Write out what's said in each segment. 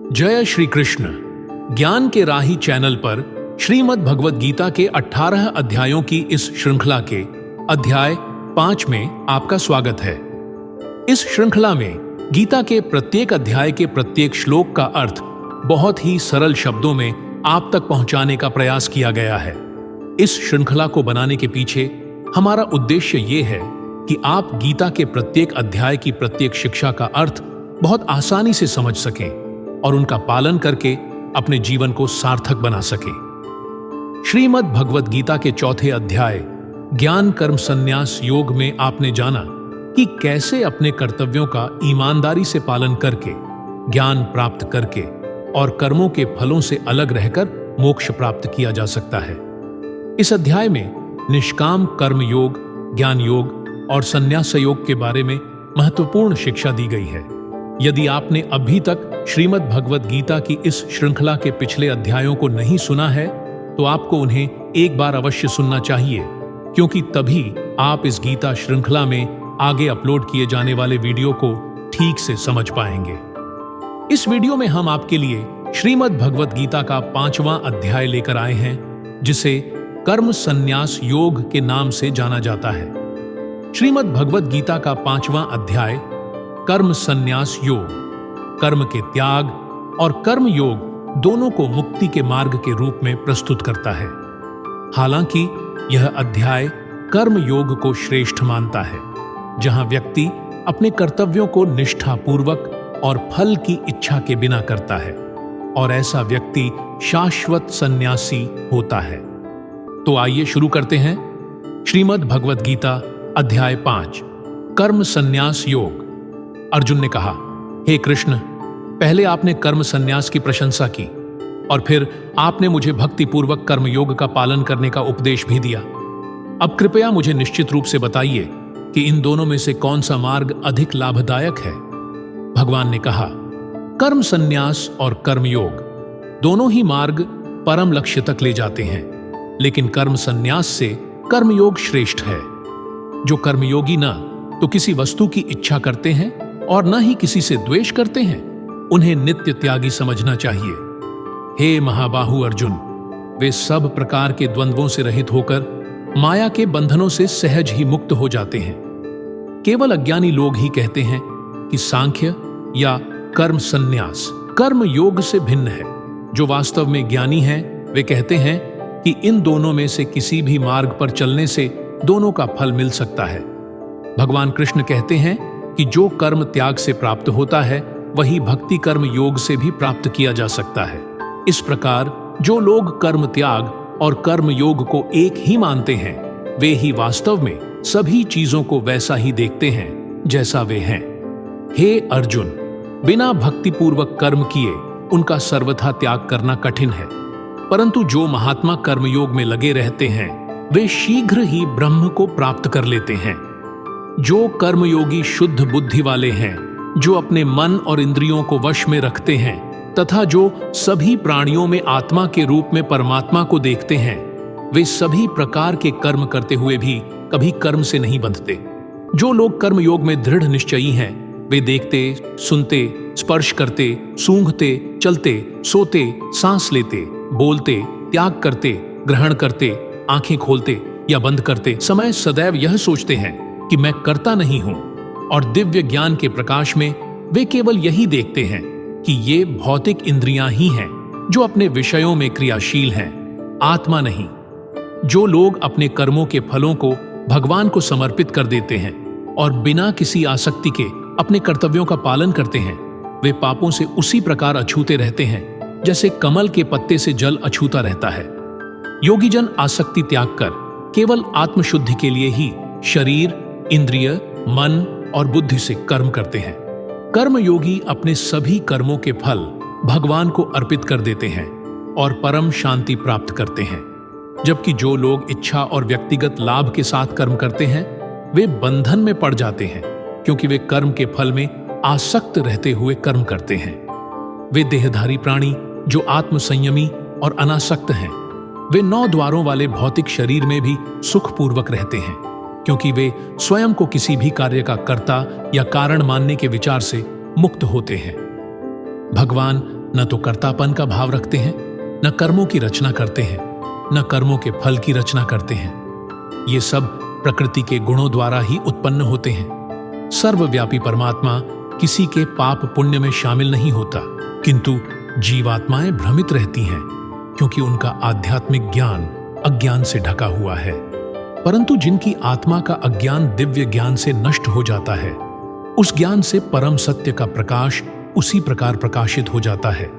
जय श्री कृष्ण। ज्ञान के राही चैनल पर श्रीमद् भगवद गीता के 18 अध्यायों की इस श्रृंखला के अध्याय 5 में आपका स्वागत है। इस श्रृंखला में गीता के प्रत्येक अध्याय के प्रत्येक श्लोक का अर्थ बहुत ही सरल शब्दों में आप तक पहुंचाने का प्रयास किया गया है। इस श्रृंखला को बनाने के पीछे हमारा उद्देश्य ये है कि आप गीता के प्रत्येक अध्याय की प्रत्येक शिक्षा का अर्थ बहुत आसानी से समझ सकें और उनका पालन करके अपने जीवन को सार्थक बना सकें। श्रीमद् भगवद गीता के चौथे अध्याय ज्ञान कर्म संन्यास योग में आपने जाना कि कैसे अपने कर्तव्यों का ईमानदारी से पालन करके, ज्ञान प्राप्त करके और कर्मों के फलों से अलग रहकर मोक्ष प्राप्त किया जा सकता है। इस अध्याय में निष्काम कर्म योग, ज्ञान योग और संन्यास योग के बारे में महत्वपूर्ण शिक्षा दी गई है। यदि आपने अभी तक श्रीमद् भगवद गीता की इस श्रृंखला के पिछले अध्यायों को नहीं सुना है तो आपको उन्हें एक बार अवश्य सुनना चाहिए, क्योंकि तभी आप इस गीता श्रृंखला में आगे अपलोड किए जाने वाले वीडियो को ठीक से समझ पाएंगे। इस वीडियो में हम आपके लिए श्रीमद् भगवद गीता का 5वां अध्याय लेकर आए हैं, जिसे कर्म संन्यास योग के नाम से जाना जाता है। श्रीमद् भगवद गीता का 5वां अध्याय कर्म संन्यास योग, कर्म के त्याग और कर्म योग दोनों को मुक्ति के मार्ग के रूप में प्रस्तुत करता है। हालांकि यह अध्याय कर्म योग को श्रेष्ठ मानता है, जहां व्यक्ति अपने कर्तव्यों को निष्ठापूर्वक और फल की इच्छा के बिना करता है, और ऐसा व्यक्ति शाश्वत सन्यासी होता है। तो आइए शुरू करते हैं। श्रीमद् भगवद गीता अध्याय 5 कर्म संन्यास योग। अर्जुन ने कहा, हे कृष्ण, पहले आपने कर्म संन्यास की प्रशंसा की और फिर आपने मुझे भक्तिपूर्वक कर्म योग का पालन करने का उपदेश भी दिया। अब कृपया मुझे निश्चित रूप से बताइए कि इन दोनों में से कौन सा मार्ग अधिक लाभदायक है। भगवान ने कहा, कर्म संन्यास और कर्म योग दोनों ही मार्ग परम लक्ष्य तक ले जाते हैं, लेकिन कर्म संन्यास से कर्मयोग श्रेष्ठ है। जो कर्मयोगी न तो किसी वस्तु की इच्छा करते हैं और न ही किसी से द्वेष करते हैं, उन्हें नित्य त्यागी समझना चाहिए। हे महाबाहु अर्जुन, वे सब प्रकार के द्वंद्वों से रहित होकर माया के बंधनों से सहज ही मुक्त हो जाते हैं। केवल अज्ञानी लोग ही कहते हैं कि सांख्य या कर्म संन्यास कर्म योग से भिन्न है। जो वास्तव में ज्ञानी हैं, वे कहते हैं कि इन दोनों में से किसी भी मार्ग पर चलने से दोनों का फल मिल सकता है। भगवान कृष्ण कहते हैं कि जो कर्म त्याग से प्राप्त होता है वही भक्ति कर्म योग से भी प्राप्त किया जा सकता है। इस प्रकार जो लोग कर्म त्याग और कर्म योग को एक ही मानते हैं, वे ही वास्तव में सभी चीजों को वैसा ही देखते हैं जैसा वे हैं। हे अर्जुन, बिना भक्तिपूर्वक कर्म किए उनका सर्वथा त्याग करना कठिन है, परंतु जो महात्मा कर्मयोग में लगे रहते हैं वे शीघ्र ही ब्रह्म को प्राप्त कर लेते हैं। जो कर्मयोगी शुद्ध बुद्धि वाले हैं, जो अपने मन और इंद्रियों को वश में रखते हैं तथा जो सभी प्राणियों में आत्मा के रूप में परमात्मा को देखते हैं, वे सभी प्रकार के कर्म करते हुए भी कभी कर्म से नहीं बंधते। जो लोग कर्मयोग में दृढ़ निश्चयी हैं, वे देखते, सुनते, स्पर्श करते, सूंघते, चलते, सोते, सांस लेते, बोलते, त्याग करते, ग्रहण करते, आंखें खोलते या बंद करते समय सदैव यह सोचते हैं कि मैं करता नहीं हूं, और दिव्य ज्ञान के प्रकाश में वे केवल यही देखते हैं कि ये भौतिक इंद्रियां ही हैं जो अपने विषयों में क्रियाशील हैं, आत्मा नहीं। जो लोग अपने कर्मों के फलों को भगवान को समर्पित कर देते हैं और बिना किसी आसक्ति के अपने कर्तव्यों का पालन करते हैं, वे पापों से उसी प्रकार अछूते रहते हैं जैसे कमल के पत्ते से जल अछूता रहता है। योगीजन आसक्ति त्याग कर केवल आत्मशुद्धि के लिए ही शरीर, इंद्रिय, मन और बुद्धि से कर्म करते हैं। कर्मयोगी अपने सभी कर्मों के फल भगवान को अर्पित कर देते हैं और परम शांति प्राप्त करते हैं, जबकि जो लोग इच्छा और व्यक्तिगत लाभ के साथ कर्म करते हैं, वे बंधन में पड़ जाते हैं, क्योंकि वे कर्म के फल में आसक्त रहते हुए कर्म करते हैं। वे देहधारी प्राणी जो आत्मसंयमी और अनासक्त हैं, वे 9 द्वारों वाले भौतिक शरीर में भी सुखपूर्वक रहते हैं, क्योंकि वे स्वयं को किसी भी कार्य का कर्ता या कारण मानने के विचार से मुक्त होते हैं। भगवान न तो कर्तापन का भाव रखते हैं, न कर्मों की रचना करते हैं, न कर्मों के फल की रचना करते हैं। ये सब प्रकृति के गुणों द्वारा ही उत्पन्न होते हैं। सर्वव्यापी परमात्मा किसी के पाप पुण्य में शामिल नहीं होता, किंतु जीवात्माएं भ्रमित रहती हैं क्योंकि उनका आध्यात्मिक ज्ञान अज्ञान से ढका हुआ है। परंतु जिनकी आत्मा का अज्ञान दिव्य ज्ञान से नष्ट हो जाता है, उस ज्ञान से परम सत्य का प्रकाश उसी प्रकार प्रकाशित हो जाता है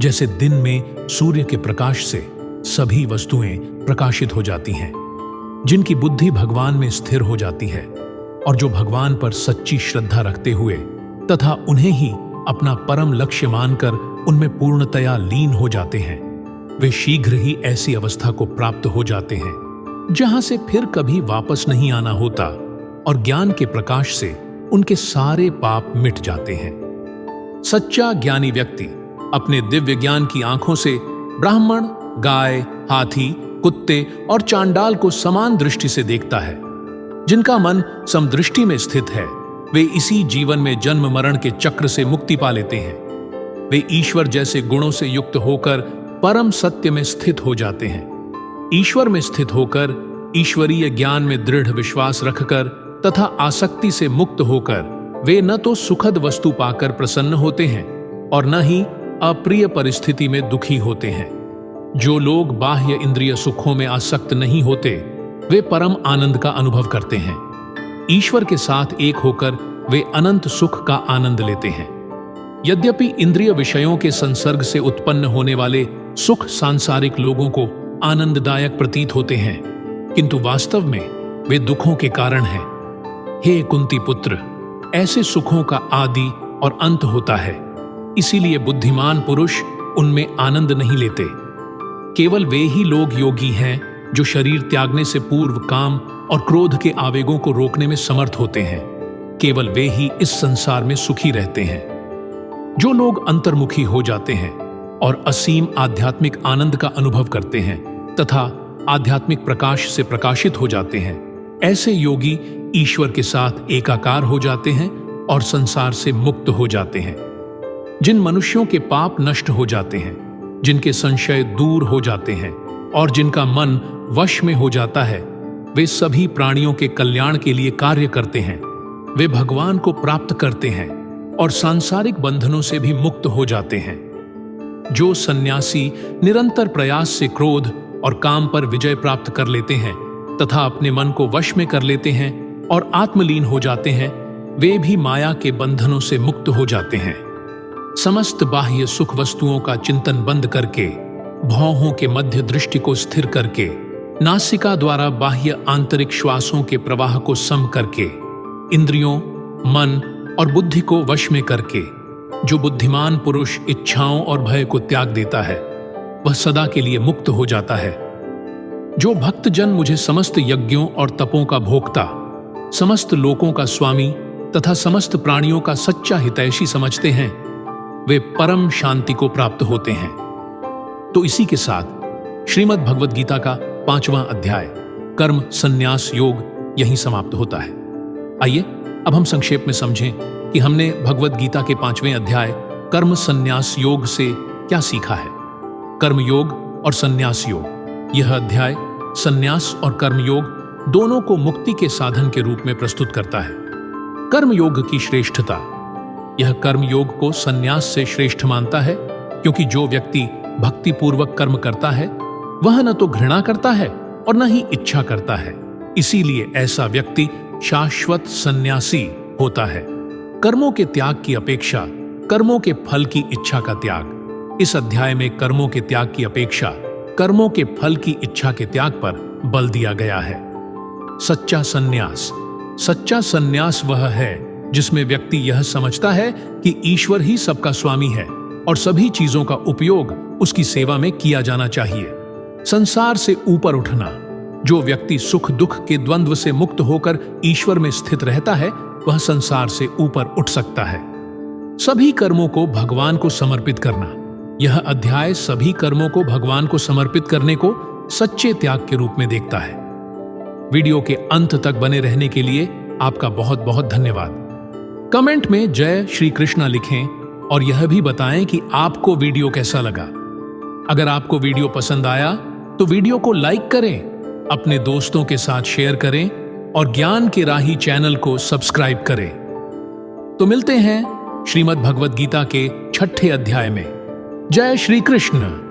जैसे दिन में सूर्य के प्रकाश से सभी वस्तुएं प्रकाशित हो जाती हैं। जिनकी बुद्धि भगवान में स्थिर हो जाती है और जो भगवान पर सच्ची श्रद्धा रखते हुए तथा उन्हें ही अपना परम लक्ष्य मानकर उनमें पूर्णतया लीन हो जाते हैं, वे शीघ्र ही ऐसी अवस्था को प्राप्त हो जाते हैं जहां से फिर कभी वापस नहीं आना होता और ज्ञान के प्रकाश से उनके सारे पाप मिट जाते हैं। सच्चा ज्ञानी व्यक्ति अपने दिव्य ज्ञान की आंखों से ब्राह्मण, गाय, हाथी, कुत्ते और चांडाल को समान दृष्टि से देखता है। जिनका मन समदृष्टि में स्थित है, वे इसी जीवन में जन्म मरण के चक्र से मुक्ति पा लेते हैं। वे ईश्वर जैसे गुणों से युक्त होकर परम सत्य में स्थित हो जाते हैं। ईश्वर में स्थित होकर ईश्वरीय ज्ञान में दृढ़ विश्वास रखकर तथा आसक्ति से मुक्त होकर वे न तो सुखद वस्तु पाकर प्रसन्न होते हैं और न ही अप्रिय परिस्थिति में दुखी होते हैं। जो लोग बाह्य इंद्रिय सुखों में आसक्त नहीं होते, वे परम आनंद का अनुभव करते हैं। ईश्वर के साथ एक होकर वे अनंत सुख का आनंद लेते हैं। यद्यपि इंद्रिय विषयों के संसर्ग से उत्पन्न होने वाले सुख सांसारिक लोगों को आनंददायक प्रतीत होते हैं, किंतु वास्तव में वे दुखों के कारण हैं। हे कुंती पुत्र, ऐसे सुखों का आदि और अंत होता है, इसीलिए बुद्धिमान पुरुष उनमें आनंद नहीं लेते। केवल वे ही लोग योगी हैं जो शरीर त्यागने से पूर्व काम और क्रोध के आवेगों को रोकने में समर्थ होते हैं। केवल वे ही इस संसार में सुखी रहते हैं। जो लोग अंतर्मुखी हो जाते हैं और असीम आध्यात्मिक आनंद का अनुभव करते हैं तथा आध्यात्मिक प्रकाश से प्रकाशित हो जाते हैं, ऐसे योगी ईश्वर के साथ एकाकार हो जाते हैं और संसार से मुक्त हो जाते हैं। जिन मनुष्यों के पाप नष्ट हो जाते हैं, जिनके संशय दूर हो जाते हैं और जिनका मन वश में हो जाता है, वे सभी प्राणियों के कल्याण के लिए कार्य करते हैं। वे भगवान को प्राप्त करते हैं और सांसारिक बंधनों से भी मुक्त हो जाते हैं। जो सन्यासी निरंतर प्रयास से क्रोध और काम पर विजय प्राप्त कर लेते हैं तथा अपने मन को वश में कर लेते हैं और आत्मलीन हो जाते हैं, वे भी माया के बंधनों से मुक्त हो जाते हैं। समस्त बाह्य सुख वस्तुओं का चिंतन बंद करके, भौहों के मध्य दृष्टि को स्थिर करके, नासिका द्वारा बाह्य आंतरिक श्वासों के प्रवाह को सम करके, इंद्रियों, मन और बुद्धि को वश में करके जो बुद्धिमान पुरुष इच्छाओं और भय को त्याग देता है, वह सदा के लिए मुक्त हो जाता है। जो भक्तजन मुझे समस्त यज्ञों और तपों का भोक्ता, समस्त लोकों का स्वामी तथा समस्त प्राणियों का सच्चा हितैषी समझते हैं, वे परम शांति को प्राप्त होते हैं। तो इसी के साथ श्रीमद् भगवद गीता का 5वां अध्याय कर्म संन्यास योग यहीं समाप्त होता है। आइए अब हम संक्षेप में समझें कि हमने भगवद गीता के 5वें अध्याय कर्म संन्यास योग से क्या सीखा है। कर्म योग और संन्यास योग। यह अध्याय संन्यास और कर्म योग दोनों को मुक्ति के साधन के रूप में प्रस्तुत करता है। कर्म योग की श्रेष्ठता। यह कर्म योग को संन्यास से श्रेष्ठ मानता है, क्योंकि जो व्यक्ति भक्ति पूर्वक कर्म करता है, वह न तो घृणा करता है और न ही इच्छा करता है। इसीलिए ऐसा व्यक्ति शाश्वत सन्यासी होता है। कर्मों के त्याग की अपेक्षा कर्मों के फल की इच्छा का त्याग। इस अध्याय में कर्मों के त्याग की अपेक्षा कर्मों के फल की इच्छा के त्याग पर बल दिया गया है। सच्चा सन्यास। सच्चा सन्यास वह है जिसमें व्यक्ति यह समझता है कि ईश्वर ही सबका स्वामी है और सभी चीजों का उपयोग उसकी सेवा में किया जाना चाहिए। संसार से ऊपर उठना। जो व्यक्ति सुख दुख के द्वंद्व से मुक्त होकर ईश्वर में स्थित रहता है, वह संसार से ऊपर उठ सकता है। सभी कर्मों को भगवान को समर्पित करना। यह अध्याय सभी कर्मों को भगवान को समर्पित करने को सच्चे त्याग के रूप में देखता है। वीडियो के अंत तक बने रहने के लिए आपका बहुत बहुत धन्यवाद। कमेंट में जय श्री कृष्णा लिखें और यह भी बताएं कि आपको वीडियो कैसा लगा। अगर आपको वीडियो पसंद आया तो वीडियो को लाइक करें, अपने दोस्तों के साथ शेयर करें और ज्ञान की राही चैनल को सब्सक्राइब करें। तो मिलते हैं श्रीमद् भगवद गीता के 6ठे अध्याय में। जय श्री कृष्ण।